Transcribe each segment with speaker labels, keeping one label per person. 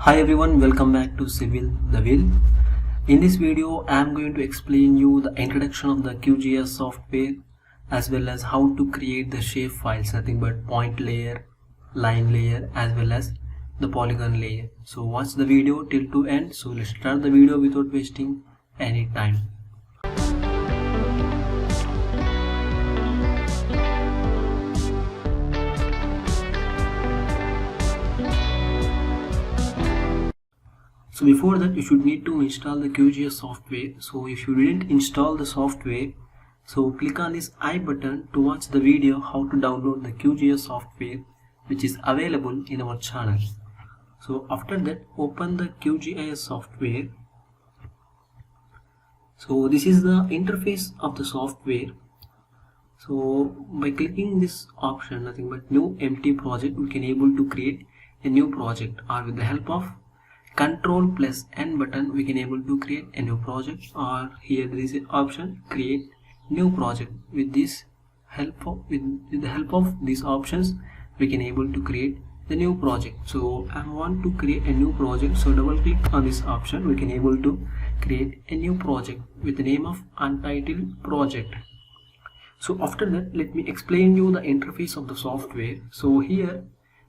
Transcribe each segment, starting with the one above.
Speaker 1: Hi everyone, welcome back to Civil the Will. In this video, I am going to explain you the introduction of the QGIS software as well as how to create the shape files, nothing but point layer, line layer as well as the polygon layer. So watch the video till to end. So let's start the video without wasting any time. So before that, you should need to install the QGIS software. So if you didn't install the software, so click on this I button to watch the video how to download the QGIS software, which is available in our channel. So after that, open the QGIS software. So this is the interface of the software. So by clicking this option, nothing but new empty project, we can able to create a new project, or with the help of Control plus N button we can able to create a new project, or here there is an option create new project. With this help of with the help of these options we can able to create the new project. So I want to create a new project, so double click on this option. We can able to create a new project with the name of untitled project. So after that, let me explain you the interface of the software. So here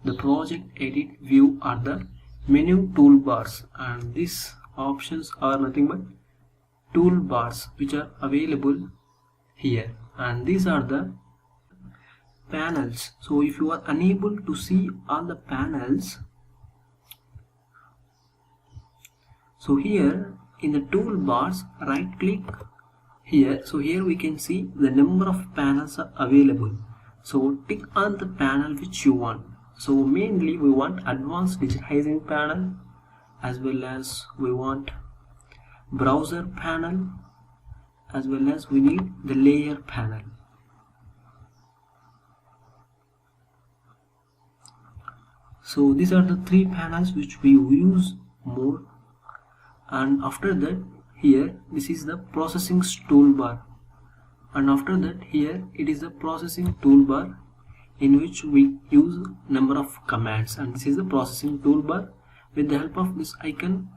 Speaker 1: the project edit view are the menu toolbars, and these options are nothing but toolbars which are available here, and these are the panels. So if you are unable to see all the panels, so here in the toolbars right click here. So here we can see the number of panels are available. So tick on the panel which you want. So mainly we want advanced digitizing panel, as well as we want browser panel, as well as we need the layer panel. So these are the three panels which we use more. And after that, here this is the processing toolbar, and after that here it is the processing toolbar in which we use number of commands, and this is the processing toolbar. With the help of this icon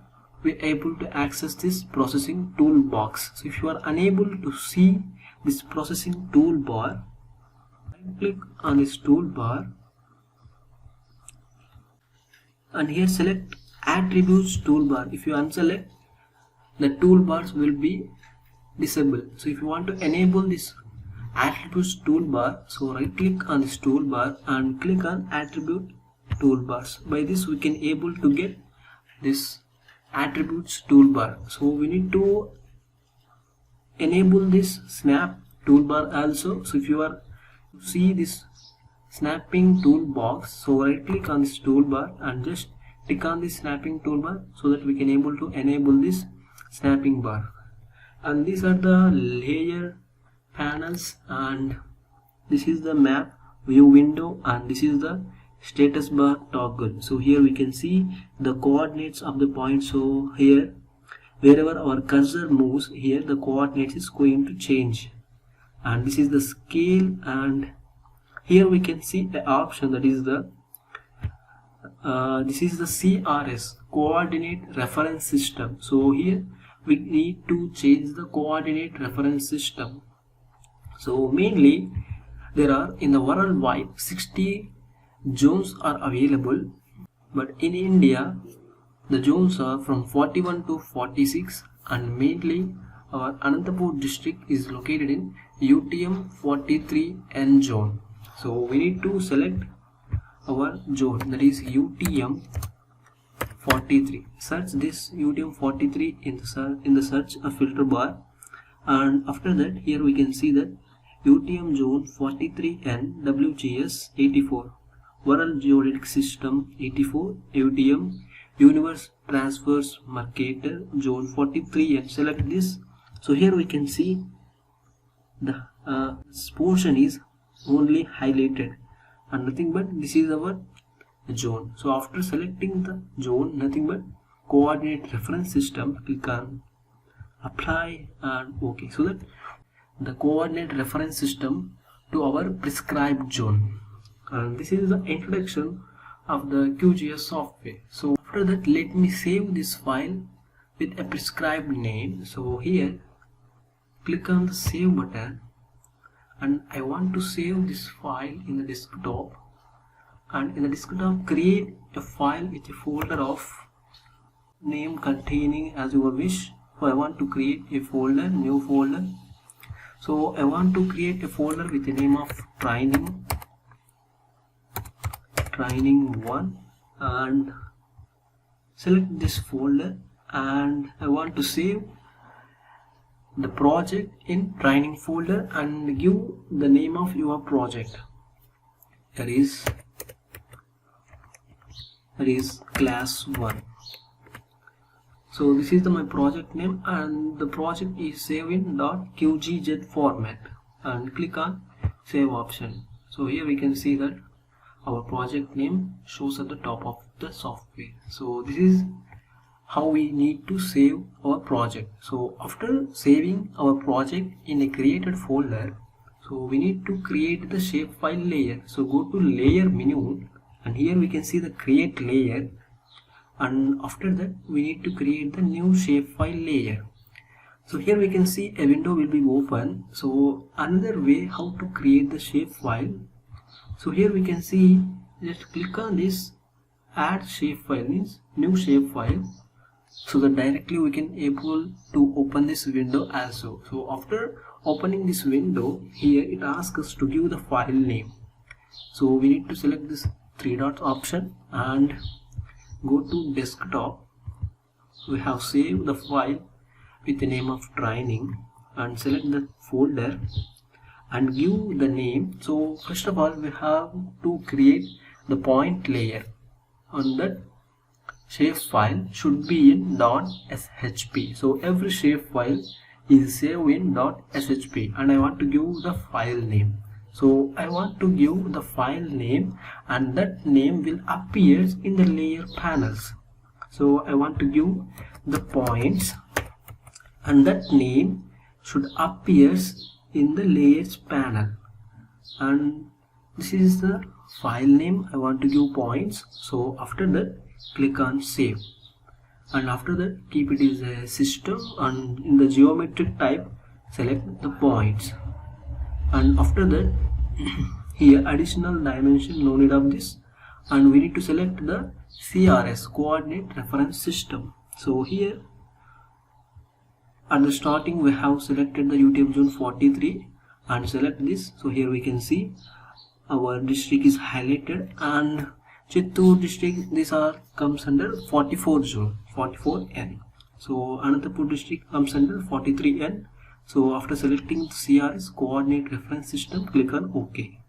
Speaker 1: we are able to access this processing toolbox. So if you are unable to see this processing toolbar, right click on this toolbar and here select attributes toolbar. If you unselect, the toolbars will be disabled. So if you want to enable this attributes toolbar, so right click on this toolbar and click on attribute toolbars. By this we can able to get this attributes toolbar. So we need to enable this snap toolbar also. So if you are see this snapping toolbox, so right click on this toolbar and just click on this snapping toolbar, so that we can able to enable this snapping bar. And these are the layer panels, and this is the map view window, and this is the status bar toggle. So here we can see the coordinates of the point. So here wherever our cursor moves, here the coordinates is going to change, and this is the scale. And here we can see the option that is the this is the CRS, coordinate reference system. So here we need to change the coordinate reference system. So mainly there are in the worldwide 60 zones are available, but in India the zones are from 41 to 46, and mainly our Anantapur district is located in UTM 43N zone. So we need to select our zone, that is UTM 43. Search this UTM 43 in the search filter bar, and after that here we can see that UTM zone 43N WGS 84, World Geodetic System 84, UTM Universe Transverse Mercator zone 43, and select this. So here we can see the portion is only highlighted, and nothing but this is our zone. So after selecting the zone, nothing but coordinate reference system, click on apply and OK, so that the coordinate reference system to our prescribed zone. And this is the introduction of the QGIS software. So after that, let me save this file with a prescribed name. So here click on the save button, and I want to save this file in the desktop, and in the desktop create a file with a folder of name containing as your wish. So I want to create a folder, new folder. So I want to create a folder with the name of training 1, and select this folder, and I want to save the project in training folder and give the name of your project. That is class 1. So this is my project name, and the project is saved in .qgz format, and click on save option. So here we can see that our project name shows at the top of the software. So this is how we need to save our project. So after saving our project in a created folder, so we need to create the shapefile layer. So go to layer menu, and here we can see the create layer, and after that we need to create the new shapefile layer. So here we can see a window will be open. So another way how to create the shapefile. So here we can see, just click on this add shapefile, means new shapefile, so that directly we can able to open this window also. So after opening this window, here it asks us to give the file name. So we need to select this 3 dots option and go to desktop. We have saved the file with the name of training, and select the folder and give the name. So first of all, we have to create the point layer on that shapefile should be in .shp. So every shapefile is saved in .shp, and I want to give the file name. So I want to give the file name, and that name will appear in the layer panels. So I want to give the points, and that name should appear in the layers panel, and this is the file name. I want to give points. So after that, click on save, and after that keep it as a system, and in the geometric type select the points, and after that here additional dimension, no need of this, and we need to select the CRS, coordinate reference system. So here at the starting we have selected the UTM zone 43 and select this. So here we can see our district is highlighted, and Chittoor district, these are comes under 44 zone, 44N. So Anantapur district comes under 43N. So after selecting CRS, coordinate reference system, click on OK.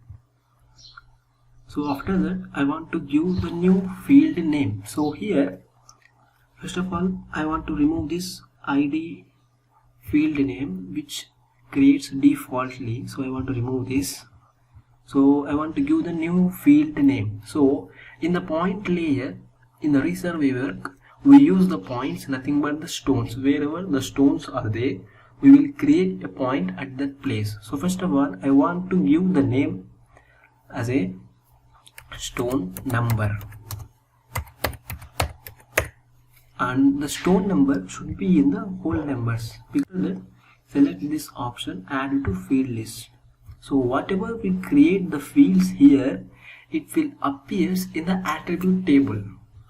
Speaker 1: So after that, I want to give the new field name. So here first of all, I want to remove this ID field name which creates defaultly. So I want to remove this. So I want to give the new field name. So in the point layer, in the resurvey work, we use the points, nothing but the stones. Wherever the stones are there, we will create a point at that place. So first of all, I want to give the name as a stone number, and the stone number should be in the whole numbers. Because that, select this option, add to field list. So whatever we create the fields here, it will appear in the attribute table.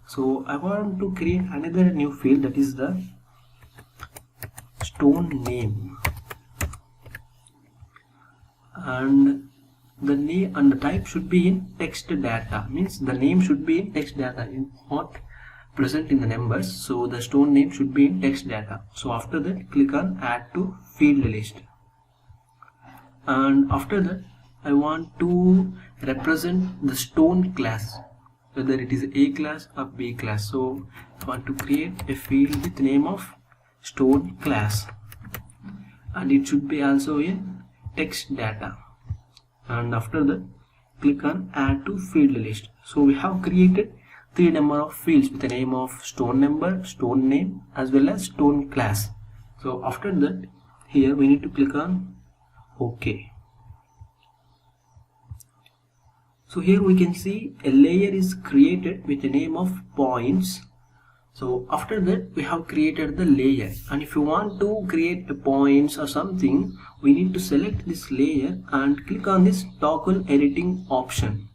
Speaker 1: So I want to create another new field, that is the stone name, and the name and the type should be in text data, means the name should be in text data, not present in the numbers. So the stone name should be in text data. So after that, click on add to field list, and after that I want to represent the stone class, whether it is A class or B class. So I want to create a field with name of stone class, and it should be also in text data, and after that click on add to field list. So we have created 3 number of fields with the name of stone number, stone name, as well as stone class. So after that, here we need to click on OK. So here we can see a layer is created with the name of points. So after that we have created the layer, and if you want to create a points or something, we need to select this layer and click on this toggle editing option,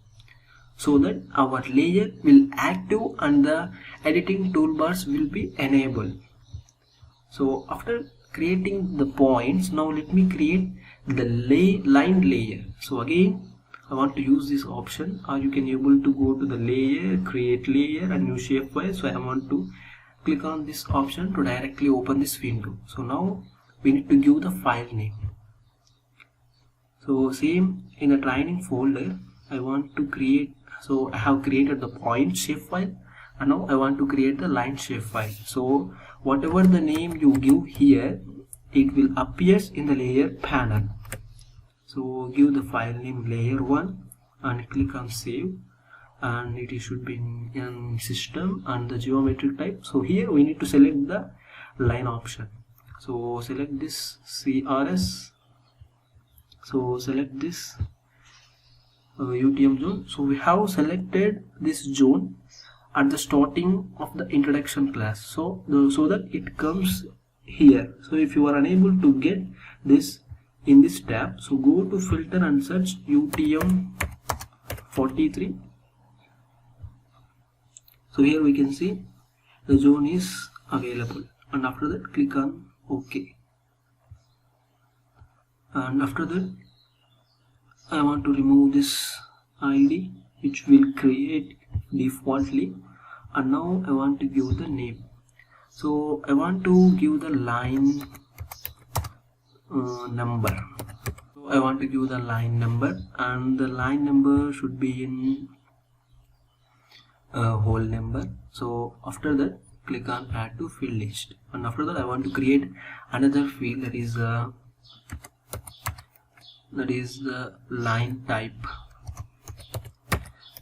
Speaker 1: so that our layer will active and the editing toolbars will be enabled. So after creating the points, now let me create the line layer. So again I want to use this option, or you can able to go to the layer, create layer and new shapefile. So I want to click on this option to directly open this window. So now we need to give the file name. So same in the training folder I want to create, so I have created the point shapefile, and now I want to create the line shapefile. So whatever the name you give here, it will appear in the layer panel. So give the file name layer1 and click on save, and it should be in system and the geometric type. So here we need to select the line option. So select this CRS, so select this UTM zone. So we have selected this zone at the starting of the introduction class, so that it comes here. So if you are unable to get this in this tab, so go to filter and search UTM 43. So here we can see the zone is available, and after that click on OK. And after that I want to remove this ID which will create defaultly, and now I want to give the name. So I want to give the line number. So I want to give the line number, and the line number should be in whole number. So after that click on add to field list, and after that I want to create another field, that is the line type.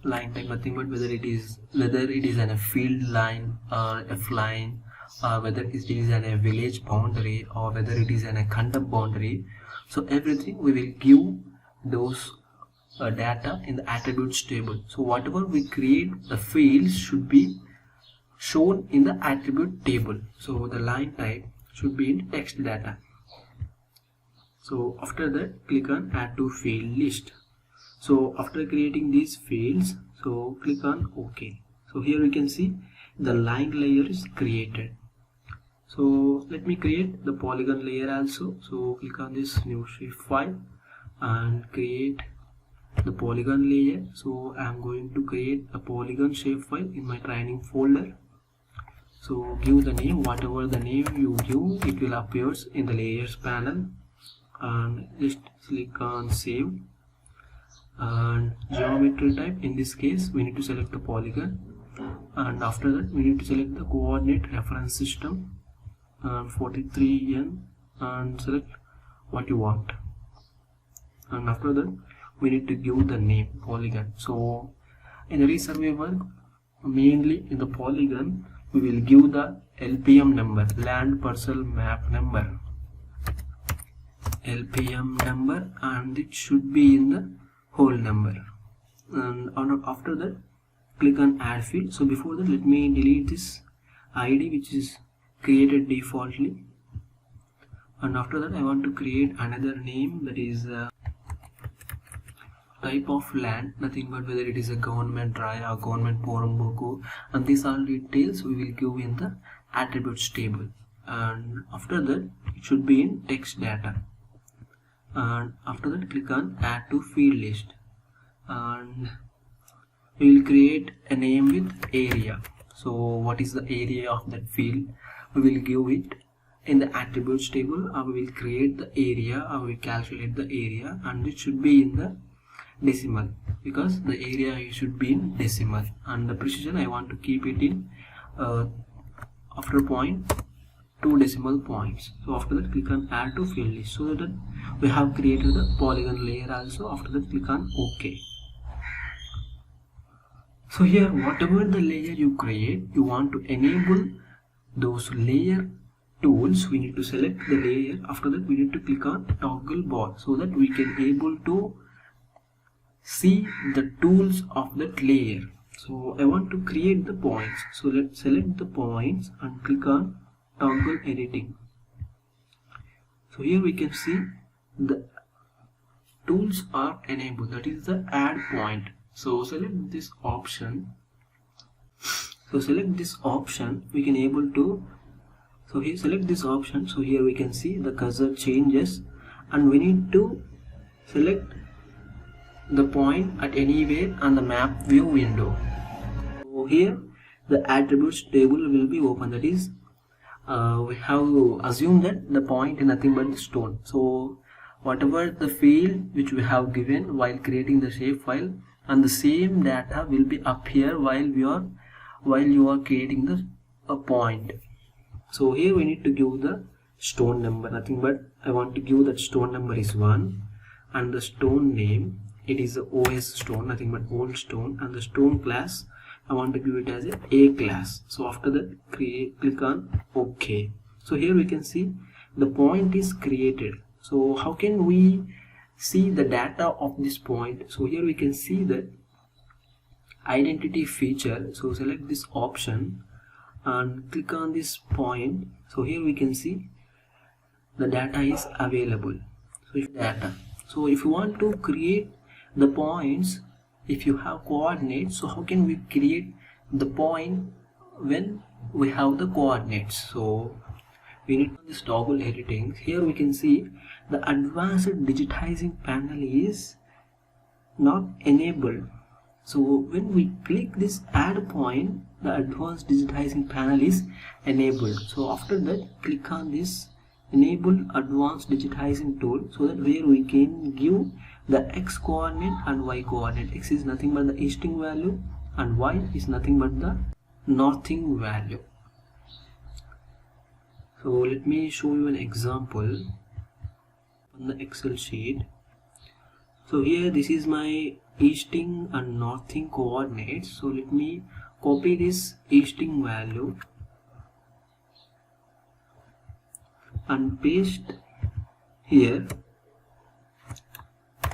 Speaker 1: Line type, nothing but whether it is a field line or F line, or whether it is a village boundary, or whether it is a conduct boundary. So everything we will give those data in the attributes table. So whatever we create, the fields should be shown in the attribute table. So the line type should be in text data. So after that click on add to field list. So after creating these fields, so click on OK. So here we can see the line layer is created. So let me create the polygon layer also. So click on this new shapefile and create the polygon layer. So I am going to create a polygon shapefile in my training folder. So give the name, whatever the name you give, it will appear in the layers panel, and just click on save. And geometry type, in this case we need to select the polygon, and after that we need to select the coordinate reference system and 43n, and select what you want. And after that we need to give the name polygon. So in the resurvey work, mainly in the polygon we will give the LPM number, land parcel map number, LPM number, and it should be in the whole number. And after that click on add field. So before that let me delete this ID which is created defaultly, and after that I want to create another name, that is type of land, nothing but whether it is a government raya or government porumboku, and these all details we will give in the attributes table. And after that it should be in text data, and after that click on add to field list, and we will create a name with area. So what is the area of that field, we will give it in the attributes table, or we will create the area, or we calculate the area, and it should be in the decimal, because the area should be in decimal, and the precision I want to keep it in after 0.2 decimal points. So after that click on add to field list, so that we have created the polygon layer also. After that click on OK. So here whatever the layer you create, you want to enable those layer tools, we need to select the layer. After that we need to click on toggle bar, so that we can able to see the tools of that layer. So I want to create the points. So let's select the points and click on toggle editing. So here we can see the tools are enabled, that is the add point. So select this option. So select this option, we can able to, so here select this option. So here we can see the cursor changes, and we need to select the point at anywhere on the map view window. So here the attributes table will be open, that is we have assumed that the point is nothing but the stone. So whatever the field which we have given while creating the shapefile, and the same data will be up here while you are creating a point. So here we need to give the stone number, nothing but I want to give that stone number is 1, and the stone name, it is the OS stone, nothing but old stone, and the stone class I want to give it as a class. So after that click on OK. So here we can see the point is created. So how can we see the data of this point? So here we can see the identity feature. So select this option and click on this point. So here we can see the data is available. So if you want to create the points, if you have coordinates, so how can we create the point when we have the coordinates? So we need this toggle editing. Here we can see the advanced digitizing panel is not enabled. So when we click this add point, the advanced digitizing panel is enabled. So after that click on this enable advanced digitizing tool, so that where we can give the x coordinate and y coordinate. X is nothing but the easting value and y is nothing but the northing value. So let me show you an example on the Excel sheet. So here this is my easting and northing coordinates. So let me copy this easting value and paste here.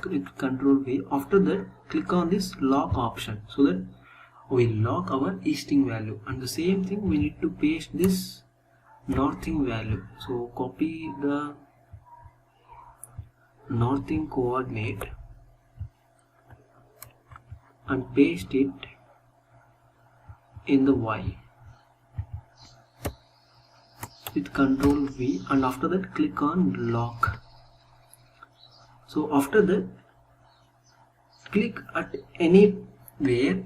Speaker 1: Click Ctrl V. After that click on this lock option, so that we lock our easting value, and the same thing we need to paste this northing value. So copy the northing coordinate and paste it in the Y with Ctrl V, and after that click on lock. So after that click at anywhere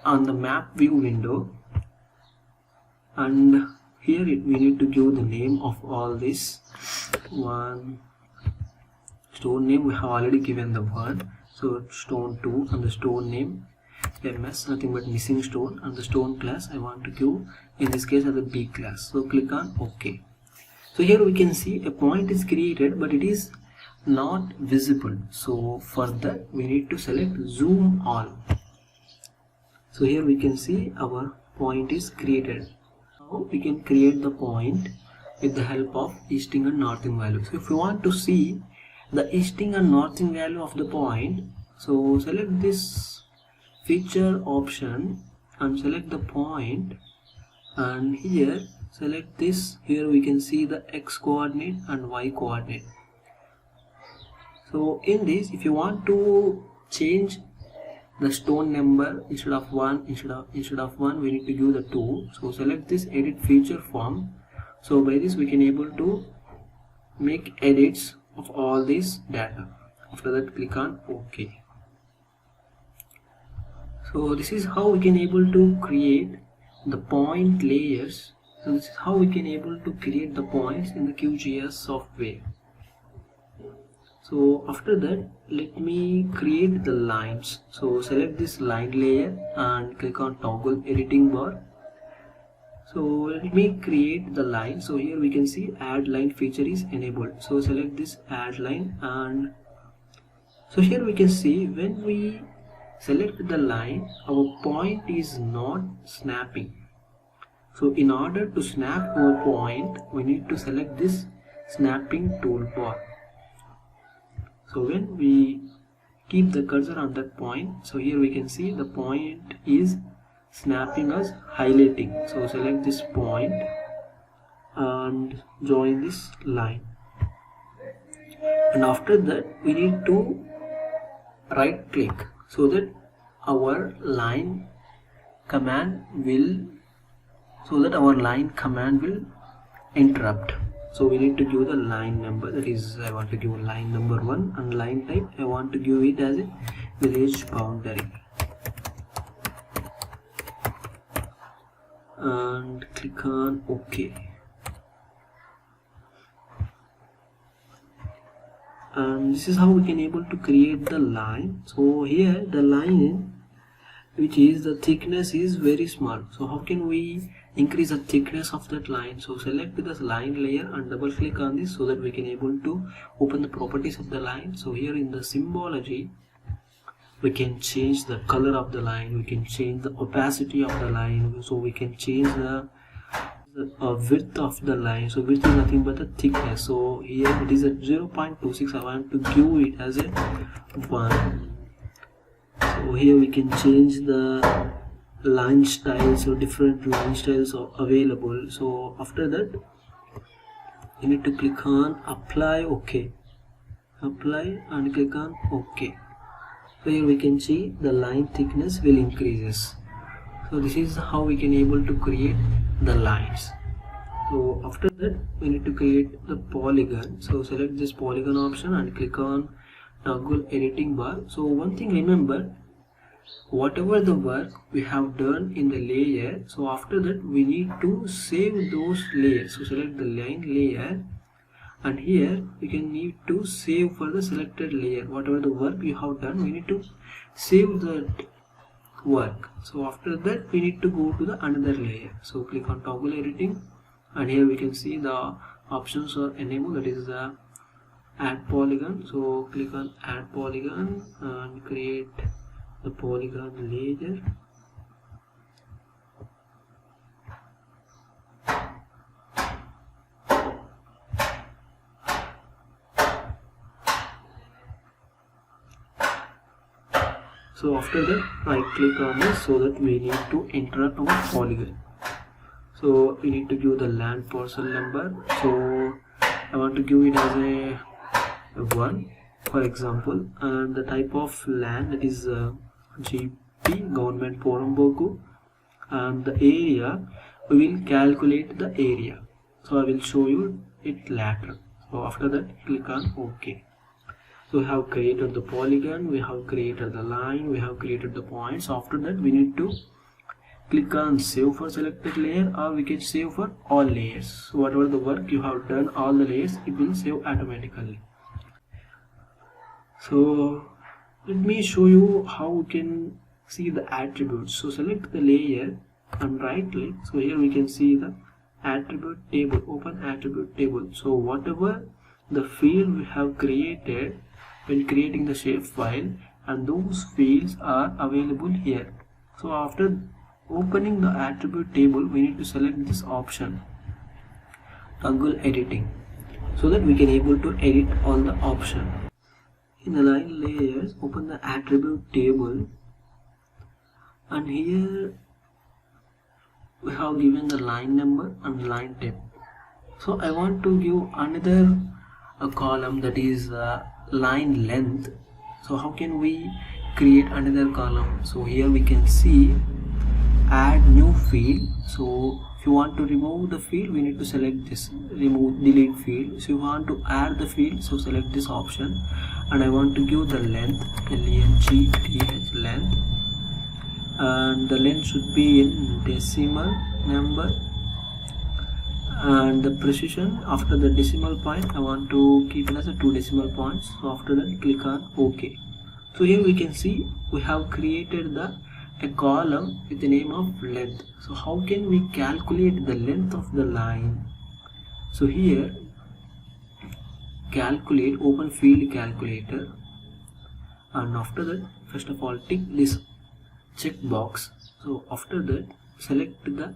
Speaker 1: on the map view window, and here we need to give the name of all this. One stone name we have already given the one, so stone 2, and the stone name MS, nothing but missing stone, and the stone class I want to give in this case as a B class. So click on OK. So here we can see a point is created, but it is not visible. So for that we need to select zoom all. So here we can see our point is created. Now we can create the point with the help of easting and northing value. So if you want to see the easting and northing value of the point, so select this feature option and select the point, and here select this. Here we can see the x coordinate and y coordinate. So in this, if you want to change the stone number, instead of 1 we need to give the 2. So select this edit feature form. So by this we can able to make edits of all this data. After that click on OK. So this is how we can able to create the point layers. So this is how we can able to create the points in the QGIS software. So after that let me create the lines. So select this line layer and click on toggle editing bar. So let me create the line. So here we can see add line feature is enabled. So select this add line, and so here we can see when we select the line, our point is not snapping. So in order to snap our point, we need to select this snapping toolbar. So when we keep the cursor on that point. So here we can see the point is snapping as highlighting. So select this point and join this line, and after that we need to right click so that our line command will interrupt. So we need to give the line number, that is I want to give line number 1, and line type I want to give it as a village boundary, and click on OK. And this is how we can able to create the line. So here the line, which is the thickness is very small, so how can we increase the thickness of that line? So select this line layer and double click on this so that we can able to open the properties of the line. So here in the symbology we can change the color of the line, we can change the opacity of the line, so we can change the width of the line. So width is nothing but the thickness. So here it is at 0.26, I want to give it as a 1. So here we can change the line styles, so different line styles are available. So after that you need to click on apply, OK, apply and click on OK. So here we can see the line thickness will increases. So this is how we can able to create the lines. So after that we need to create the polygon. So select this polygon option and click on toggle editing bar. So one thing remember, whatever the work we have done in the layer, so after that we need to save those layers. So select the line layer, and here we can need to save for the selected layer. Whatever the work you have done, we need to save that work. So after that we need to go to the another layer. So click on toggle editing, and here we can see the options are enabled, that is the add polygon. So click on add polygon and create the polygon layer. So after that right click on this so that we need to interrupt our polygon. So we need to give the land parcel number. So I want to give it as a 1 for example, and the type of land, that is GP Government Porumboku, and the area we will calculate the area. So I will show you it later. So after that click on OK. So we have created the polygon, we have created the line, we have created the points. After that we need to click on save for selected layer, or we can save for all layers. So whatever the work you have done, all the layers, it will save automatically. So let me show you how we can see the attributes. So select the layer and right click. So here we can see the attribute table, open attribute table. So whatever the field we have created when creating the shapefile, and those fields are available here. So after opening the attribute table, we need to select this option, toggle editing, so that we can able to edit all the option. In the line layers, open the attribute table, and here we have given the line number and line type. So I want to give another column, that is line length. So how can we create another column? So here we can see add new field. So if you want to remove the field, we need to select this remove delete field. So you want to add the field, so select this option, and I want to give the length, length, length, and the length should be in decimal number, and the precision after the decimal point I want to keep it as a 2 decimal points. So after that click on OK. So here we can see we have created a column with the name of length. So how can we calculate the length of the line? So here calculate, open field calculator, and after that first of all tick this checkbox. So after that select the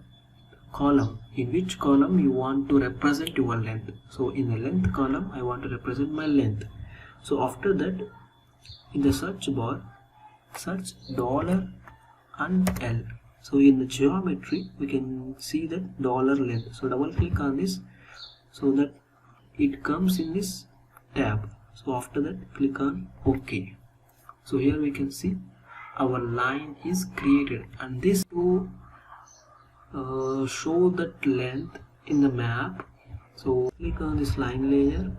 Speaker 1: column, in which column you want to represent your length. So in the length column I want to represent my length. So after that in the search bar, search $and L. So in the geometry we can see that $length. So double click on this so that it comes in this tab. So after that click on OK. So here we can see our line is created, and this to show that length in the map. So click on this line layer,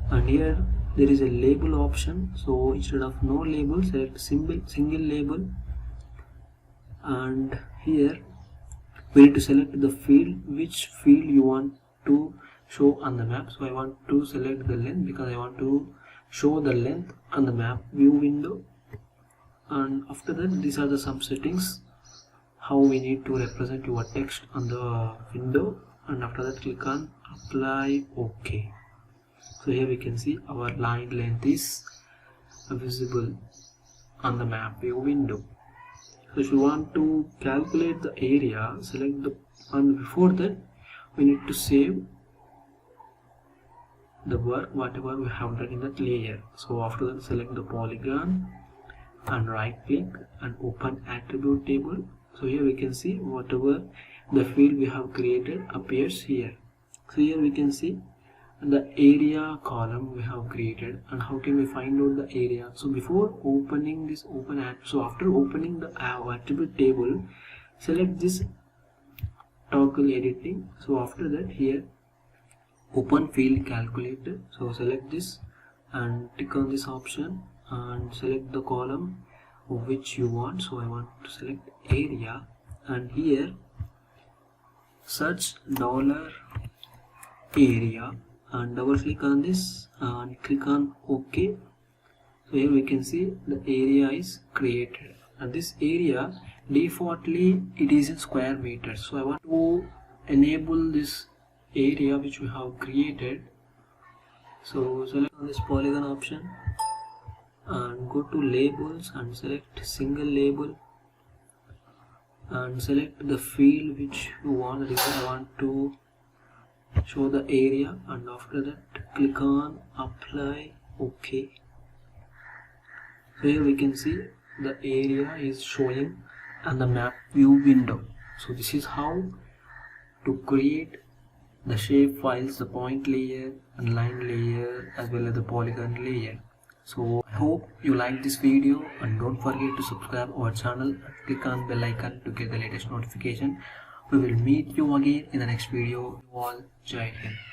Speaker 1: and here there is a label option. So instead of no label, select single label, and here we need to select the field, which field you want to show on the map. So I want to select the length because I want to show the length on the map view window. And after that, these are the some settings how we need to represent your text on the window, and after that click on apply OK. So here we can see our line length is visible on the map view window. So if you want to calculate the area, select the, and before that we need to save the work whatever we have done in that layer. So after that select the polygon and right click and open attribute table. So here we can see whatever the field we have created appears here. So here we can see the area column we have created, and how can we find out the area. So before opening this so after opening the attribute table, select this toggle editing. So after that here open field calculator. So select this and click on this option and select the column of which you want. So I want to select area, and here search $area and double click on this and click on OK. So here we can see the area is created, and this area defaultly it is in square meters. So I want to enable this area which we have created. So select on this polygon option and go to labels and select single label and select the field which you want. I want to show the area, and after that click on apply OK. So here we can see the area is showing on the map view window. So this is how to create the shape files, the point layer and line layer as well as the polygon layer. So I hope you like this video, and don't forget to subscribe our channel and click on bell icon to get the latest notification. We will meet you again in the next video. All Jai Hind.